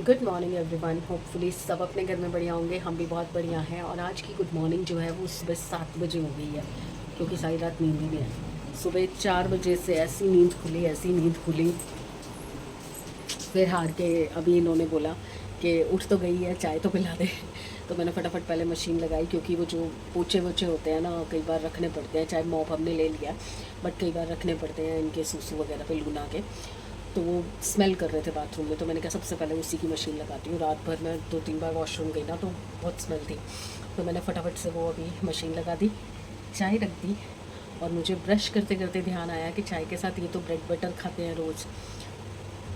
Good morning everyone. Hopefully सब अपने घर में बढ़िया होंगे, हम भी बहुत बढ़िया हैं। और आज की गुड मॉर्निंग जो है वो सुबह 7 बजे हो गई है, क्योंकि सारी रात नींद ही नहीं है। सुबह 4 बजे से ऐसी नींद खुली। फिर हार के अभी इन्होंने बोला कि उठ तो गई है, चाय तो पिला दे। तो मैंने फटाफट पहले मशीन लगाई, क्योंकि वो जो पोछे वोचे होते हैं ना, कई बार रखने पड़ते हैं। चाहे मॉप हमने ले लिया, बट कई बार रखने पड़ते हैं इनके सूसू वगैरह पे लूना के। तो वो स्मेल कर रहे थे बाथरूम में, तो मैंने कहा सबसे पहले उसी की मशीन लगाती हूँ। रात भर मैं 2-3 बार वॉशरूम गई ना, तो बहुत स्मेल थी। तो मैंने फटाफट से वो अभी मशीन लगा दी, चाय रख दी। और मुझे ब्रश करते करते ध्यान आया कि चाय के साथ ये तो ब्रेड बटर खाते हैं रोज़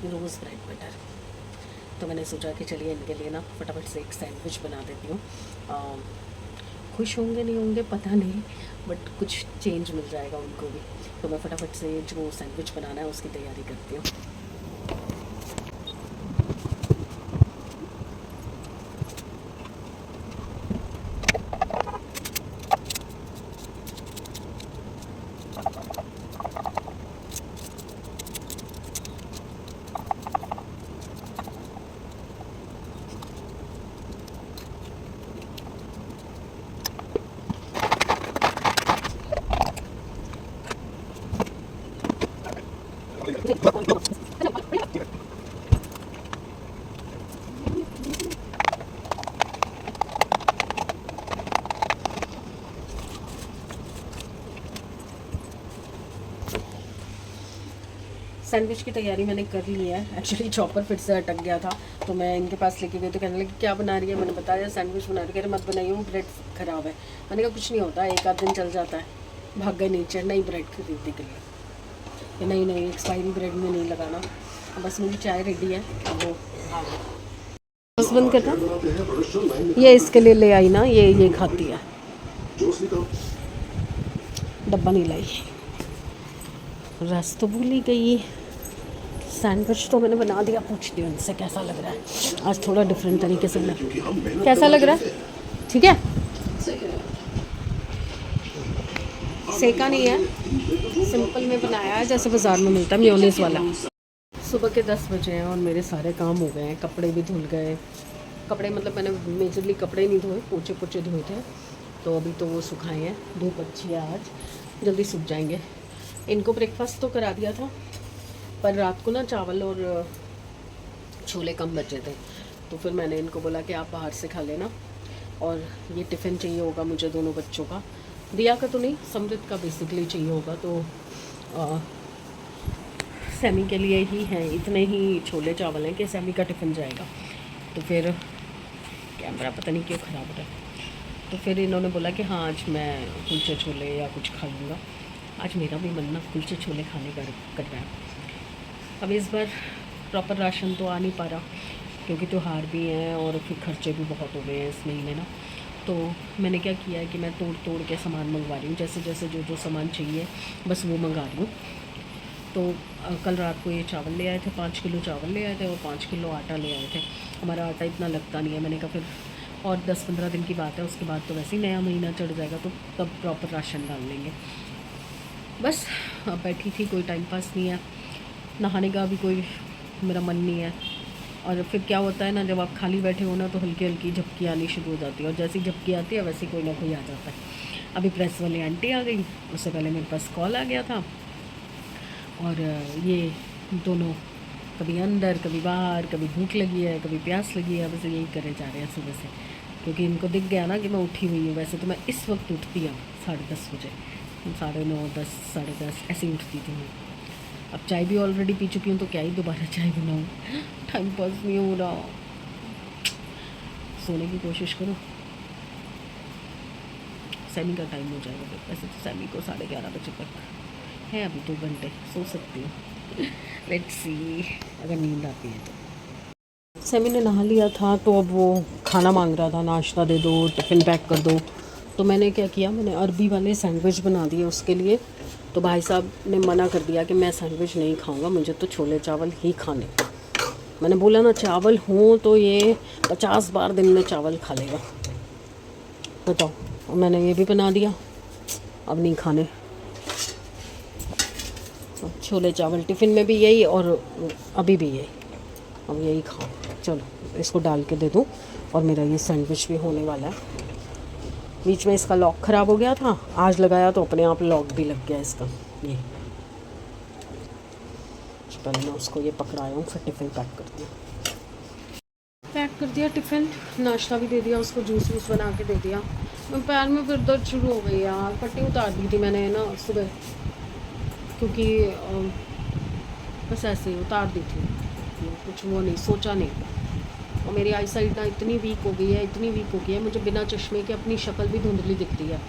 रोज़ ब्रेड बटर। तो मैंने सोचा कि चलिए इनके लिए ना फटाफट से एक सैंडविच बना देती हूँ। खुश होंगे नहीं होंगे पता नहीं, बट कुछ चेंज मिल जाएगा उनको भी। तो मैं फटाफट से जो सैंडविच बनाना है उसकी तैयारी करती हूँ। सैंडविच की तैयारी मैंने कर ली है। एक्चुअली चॉपर फिर से अटक गया था, तो मैं इनके पास लेके गई तो कहने लगी क्या बना रही है। मैंने बताया सैंडविच बना रही है। मत बनाइए, वो ब्रेड ख़राब है। मैंने कहा कुछ नहीं होता, एक आध दिन चल जाता है। भाग गए नीचे नई ब्रेड खरीदने के लिए कि नहीं नहीं, एक्सपायरी ब्रेड में नहीं लगाना। बस मेरी चाय रेडी है, अब वो आ गई। बस बंद करना। ये इसके लिए ले आई ना, ये खाती है। डब्बा नहीं लाई, रस तो भूल ही गई। सैंडविच तो मैंने बना दिया। पूछती हूँ उनसे कैसा लग रहा है। आज थोड़ा डिफरेंट तरीके से बना। कैसा लग रहा है? ठीक है, सेका नहीं है, सिंपल में बनाया है जैसे बाज़ार में मिलता है, मेयोनीज वाला। सुबह के 10 बजे हैं और मेरे सारे काम हो गए हैं। कपड़े भी धुल गए। कपड़े मतलब मैंने मेजरली कपड़े नहीं धोए, पोछे पोछे धोए थे। तो अभी तो वो सुखाए हैं। धूप अच्छी है आज, जल्दी सूख जाएंगे। इनको ब्रेकफास्ट तो करा दिया था, पर रात को ना चावल और छोले कम बचे थे। तो फिर मैंने इनको बोला कि आप बाहर से खा लेना, और ये टिफ़िन चाहिए होगा मुझे दोनों बच्चों का। दिया का तो नहीं, समृद्ध का बेसिकली चाहिए होगा। तो सैमी के लिए ही हैं, इतने ही छोले चावल हैं कि सैमी का टिफ़िन जाएगा। तो फिर कैमरा पता नहीं क्यों ख़राब हो रहा है। तो फिर इन्होंने बोला कि हाँ आज मैं कुलचे छोले या कुछ खा लूँगा। आज मेरा भी मन ना कुलचे छोले खाने का कर रहा है। अब इस बार प्रॉपर राशन तो आ नहीं पा रहा, क्योंकि त्यौहार भी हैं और फिर खर्चे भी बहुत हो गए हैं इस महीने ना। तो मैंने क्या किया है कि मैं तोड़ तोड़ के सामान मंगवा रही हूँ, जैसे जैसे जो जो सामान चाहिए बस वो मंगा रही हूँ। तो कल रात को ये चावल ले आए थे, 5 किलो चावल ले आए थे और 5 किलो आटा ले आए थे। हमारा आटा इतना लगता नहीं है। मैंने कहा फिर और 10-15 दिन की बात है, उसके बाद तो वैसे ही नया महीना चढ़ जाएगा, तो तब प्रॉपर राशन डाल लेंगे। बस अब बैठी थी, कोई टाइम पास नहीं है। नहाने का भी कोई मेरा मन नहीं है। और फिर क्या होता है ना, जब आप खाली बैठे हो ना, तो हल्की हल्की झपकी आनी शुरू हो जाती है, और जैसी झपकी आती है वैसे कोई ना कोई आ जाता है। अभी प्रेस वाली आंटी आ गई, उससे पहले मेरे पास कॉल आ गया था। और ये दोनों कभी अंदर कभी बाहर, कभी भूख लगी है कभी प्यास लगी है, बस यही करे जा रहे हैं सुबह से। क्योंकि इनको दिख गया ना कि मैं उठी हुई हूँ। वैसे तो मैं इस वक्त उठती हूँ 10:30 बजे, 9:30, 10, 10:30 ऐसे ही उठती थी मैं। अब चाय भी ऑलरेडी पी चुकी हूँ, तो क्या ही दोबारा चाय बनाऊँ। टाइम पास नहीं हो रहा। सोने की कोशिश करो, सैमी का टाइम हो जाएगा। फिर वैसे तो सैमी को 11:30 बजे तक है, अभी 2 घंटे सो सकती हूँ। लेट्स सी, अगर नींद आती है तो। सैमी ने नहा लिया था, तो अब वो खाना मांग रहा था, नाश्ता दे दो, टिफ़िन पैक कर दो। तो मैंने क्या किया, मैंने अरबी वाले सैंडविच बना दिए उसके लिए। तो भाई साहब ने मना कर दिया कि मैं सैंडविच नहीं खाऊंगा, मुझे तो छोले चावल ही खाने। मैंने बोला ना चावल हों तो ये 50 बार दिन में चावल खा लेगा, बताओ। मैंने ये भी बना दिया, अब नहीं खाने। छोले चावल टिफ़िन में भी यही और अभी भी यही। अब यही खाओ। चलो इसको डाल के दे दूँ और मेरा ये सैंडविच भी होने वाला है। बीच में इसका लॉक ख़राब हो गया था, आज लगाया तो अपने आप लॉक भी लग गया इसका। ये पहले मैं उसको ये पकड़ाया हूँ, फिर टिफ़िन पैक करती हूँ। पैक कर दिया टिफ़िन, नाश्ता भी दे दिया उसको, जूस वूस बना के दे दिया। मैं पैर में फिर दर्द शुरू हो गई यार, पट्टी उतार दी थी मैंने ना सुबह, क्योंकि बस ऐसे ही उतार दी थी, कुछ वो नहीं सोचा नहीं। और मेरी आई साइड ना इतनी वीक हो गई है, इतनी वीक हो गई है, मुझे बिना चश्मे के अपनी शक्ल भी धुंधली दिखती है।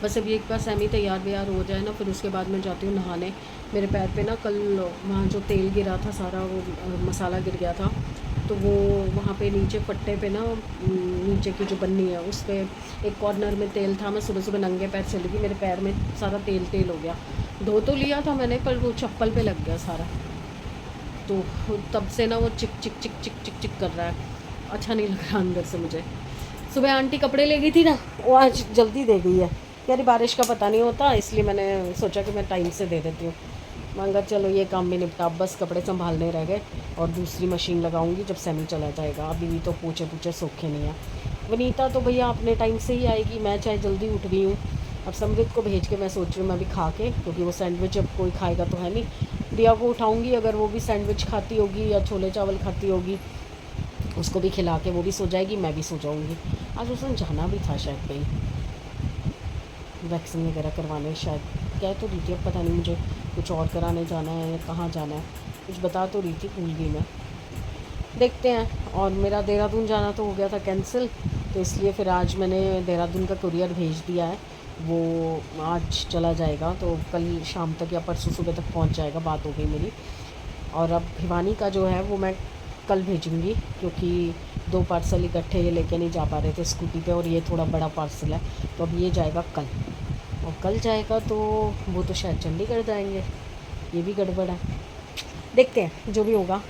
बस अब एक बार सेमी तैयार व्यार हो जाए ना, फिर उसके बाद मैं जाती हूँ नहाने। मेरे पैर पे ना कल वहाँ जो तेल गिरा था सारा, वो मसाला गिर गया था, तो वो वहाँ पे नीचे फट्टे पे ना, नीचे की जो बन्नी है उस पर एक कॉर्नर में तेल था। मैं सुबह सुबह नंगे पैर चली गई, मेरे पैर में सारा तेल तेल हो गया। धो तो लिया था मैंने, पर वो चप्पल पे लग गया सारा, तो तब से ना वो चिक चिक चिक चिक चिक चिक कर रहा है। अच्छा नहीं लग रहा अंदर से मुझे। सुबह आंटी कपड़े ले गई थी ना, वो आज जल्दी दे गई है, यार बारिश का पता नहीं होता, इसलिए मैंने सोचा कि मैं टाइम से दे देती हूँ। मांगा चलो ये काम भी निपटा, बस कपड़े संभालने रह गए और दूसरी मशीन लगाऊंगी जब सेमी चला जाएगा। अभी भी तो पोछे पूछे सूखे नहीं है। वनीता तो भैया अपने टाइम से ही आएगी, मैं चाहे जल्दी उठ गई हूँ। अब समृद्ध को भेज के मैं सोच रही हूँ मैं भी खा के, क्योंकि वो सैंडविच अब कोई खाएगा तो है नहीं। दिया को उठाऊँगी, अगर वो भी सैंडविच खाती होगी या छोले चावल खाती होगी, उसको भी खिला के वो भी सो जाएगी, मैं भी सो जाऊँगी। आज उसने जाना भी था शायद कहीं वैक्सीन वगैरह करवाने, शायद कह तो रही थी, अब पता नहीं मुझे कुछ और कराने जाना है या कहाँ जाना है, कुछ बता तो रही थी, भूल गई मैं। देखते हैं। और मेरा देहरादून जाना तो हो गया था कैंसिल, तो इसलिए फिर आज मैंने देहरादून का कुरियर भेज दिया है, वो आज चला जाएगा, तो कल शाम तक या परसों सुबह तक पहुंच जाएगा, बात हो गई मेरी। और अब भिवानी का जो है वो मैं कल भेजूँगी, क्योंकि 2 पार्सल इकट्ठे ये लेके नहीं जा पा रहे थे स्कूटी पे, और ये थोड़ा बड़ा पार्सल है, तो अब ये जाएगा कल। और कल जाएगा तो वो तो शायद चंडीगढ़ जाएंगे, ये भी गड़बड़ है। देखते हैं जो भी होगा,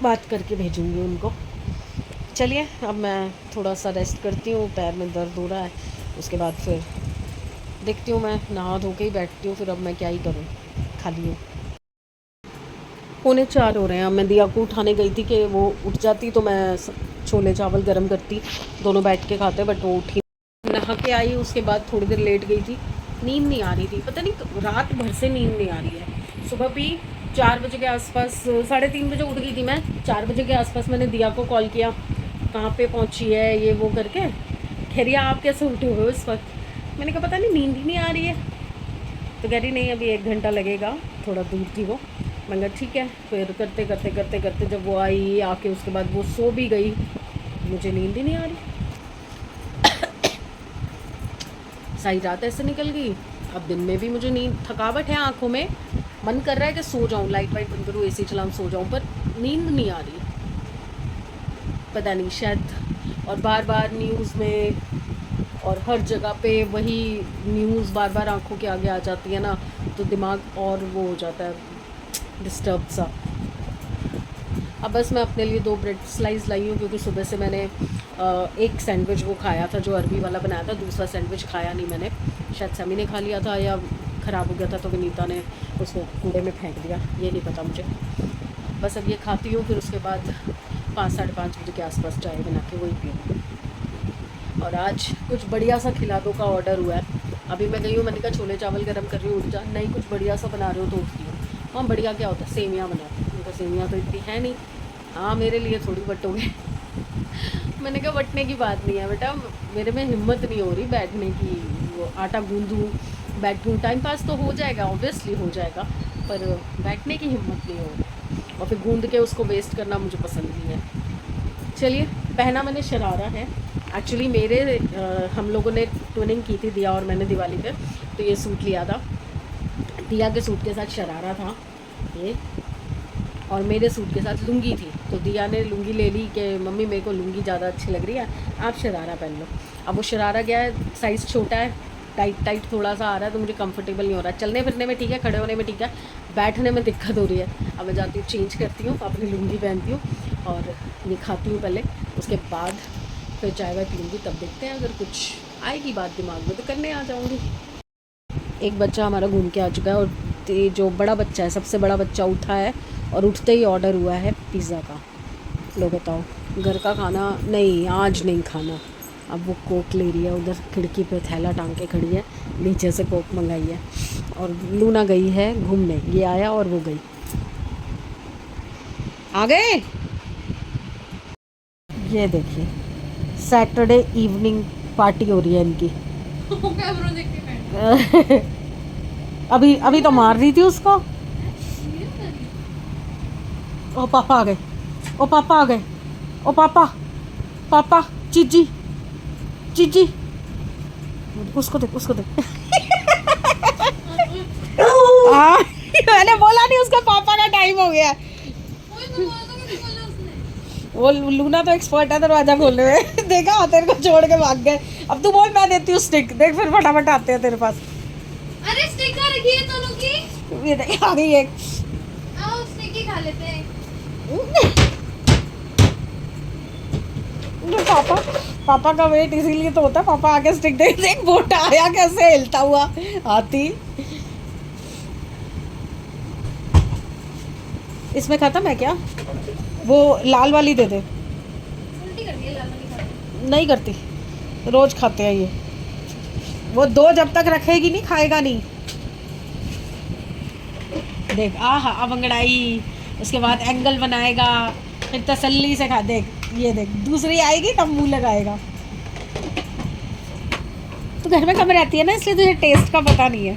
बात करके भेजूँगी उनको। चलिए अब मैं थोड़ा सा रेस्ट करती हूँ, पैर में दर्द हो रहा है, उसके बाद फिर देखती हूँ, मैं नहा धो के ही बैठती हूँ, फिर अब मैं क्या ही करूँ, खाली हूँ। 3:45 हो रहे हैं। अब मैं दिया को उठाने गई थी कि वो उठ जाती तो मैं छोले चावल गरम करती, दोनों बैठ के खाते, बट वो उठी। नहा के आई, उसके बाद थोड़ी देर लेट गई थी, नींद नहीं आ रही थी, पता नहीं रात भर से नींद नहीं आ रही है। सुबह भी 4 बजे के आसपास, 3:30 बजे उठ गई थी मैं, 4 बजे के आसपास मैंने दिया को कॉल किया, कहाँ पे पहुँची है ये वो करके, खैरिया आप कैसे उठे हुए इस वक्त। मैंने कहा पता नहीं नींद ही नहीं आ रही है, तो कह रही नहीं अभी 1 घंटा लगेगा, थोड़ा दूर थी वो। मैंने कहा ठीक है। फिर करते करते करते करते जब वो आई आके, उसके बाद वो सो भी गई, मुझे नींद ही नहीं आ रही। सारी रात ऐसे निकल गई, अब दिन में भी मुझे नींद, थकावट है आंखों में, मन कर रहा है कि सो जाऊं, लाइट वाइट बंद करूँ, एसी चलाऊं, सो जाऊं, पर नींद नहीं आ रही, पता नहीं शायद। और बार बार न्यूज़ में और हर जगह पे वही न्यूज़ बार बार आंखों के आगे आ जाती है ना, तो दिमाग और वो हो जाता है डिस्टर्ब सा। अब बस मैं अपने लिए 2 ब्रेड स्लाइस लाई हूँ, क्योंकि सुबह से मैंने एक सैंडविच वो खाया था जो अरबी वाला बनाया था, दूसरा सैंडविच खाया नहीं मैंने, शायद समी ने खा लिया था या ख़राब हो गया था तो विनीता ने उसको कूड़े में फेंक दिया, ये नहीं पता मुझे। बस अब ये खाती हूँ, फिर उसके बाद 5 साढ़े 5 बजे के आसपास चाय बना के वही पीऊँ। और आज कुछ बढ़िया सा खिला दो का ऑर्डर हुआ है। अभी मैं गई हूँ, मैंने कहा छोले चावल गर्म कर रही हूँ, उठ जा, नहीं कुछ बढ़िया सा बना रहे हो तो उठती हूँ। हाँ बढ़िया क्या होता है, सेवियाँ बनाती हूँ, उनका सेवियाँ तो इतनी है नहीं, हाँ मेरे लिए थोड़ी बटोगे। मैंने कहा बटने की बात नहीं है बेटा, मेरे में हिम्मत नहीं हो रही बैठने की, वो आटा गूंदूँ बैठूँ, टाइम पास तो हो जाएगा, ऑब्वियसली हो जाएगा, पर बैठने की हिम्मत नहीं हो रही, और फिर गूंद के उसको वेस्ट करना मुझे पसंद नहीं है। चलिए, पहना मैंने शरारा है, एक्चुअली मेरे हम लोगों ने ट्विनिंग की थी दिया और मैंने दिवाली पे, तो ये सूट लिया था, दिया के सूट के साथ शरारा था ये, और मेरे सूट के साथ लुंगी थी, तो दिया ने लुंगी ले ली कि मम्मी मेरे को लुंगी ज़्यादा अच्छी लग रही है, आप शरारा पहन लो। अब वो शरारा क्या है, साइज़ छोटा है, टाइट टाइट थोड़ा सा आ रहा है, तो मुझे कंफर्टेबल नहीं हो रहा है, चलने फिरने में ठीक है, खड़े होने में ठीक है, बैठने में दिक्कत हो रही है। अब मैं जाती हूँ, चेंज करती हूँ, अपनी लुंगी पहनती हूँ और ये खाती हूँ पहले, उसके बाद फिर चाय वाय पीऊँगी, तब देखते हैं, अगर कुछ आएगी बात दिमाग में तो करने आ जाऊँगी। एक बच्चा हमारा घूम के आ चुका है, और जो बड़ा बच्चा है, सबसे बड़ा बच्चा उठा है, और उठते ही ऑर्डर हुआ है पिज़्ज़ा का। लो बताओ, घर का खाना नहीं, आज नहीं खाना। अब वो कोक ले रही है, उधर खिड़की पे थैला टांग के खड़ी है, नीचे से कोक मंगाई है। और लूना गई है घूमने, ये आया और वो गई। आ गए। ये देखिए सैटरडे इवनिंग पार्टी हो रही है इनकी। अभी अभी तो मार रही थी उसको। ओ पापा आ गए, ओ पापा आ गए, ओ पापा, पापा, चीजी, चीजी, उसको देख, उसको देख। मैंने बोला नहीं उसका पापा का टाइम हो गया। वो लूना तो एक्सपर्ट है दरवाजा खोलने में। देखा तेरे को छोड़ के भाग गए। अब तू बोल, मैं देती हूँ स्टिक, देख फिर फटाफट आते हैं तेरे पास। अरे स्टिक का रखिए दोनों की। ये देख आ गई एक। आओ स्टिक ही खा लेते हैं। पापा, पापा का वेट इसीलिए तो होता है, पापा आके स्टिक दे। देख बोटा आया कैसे हिलता हुआ हाथी। इसमें खत्म है क्या? वो लाल वाली दे दे। उल्टी कर दिया लाल वाली खा। नहीं करती, रोज खाते हैं ये। वो दो जब तक रखेगी नहीं खाएगा नहीं। देख आहा अब अंगड़ाई, उसके बाद एंगल बनाएगा, फिर तसल्ली से खा। देख ये देख, दूसरी आएगी तब मुंह लगाएगा। तो घर में कम रहती है ना, इसलिए तुझे टेस्ट का पता नहीं है।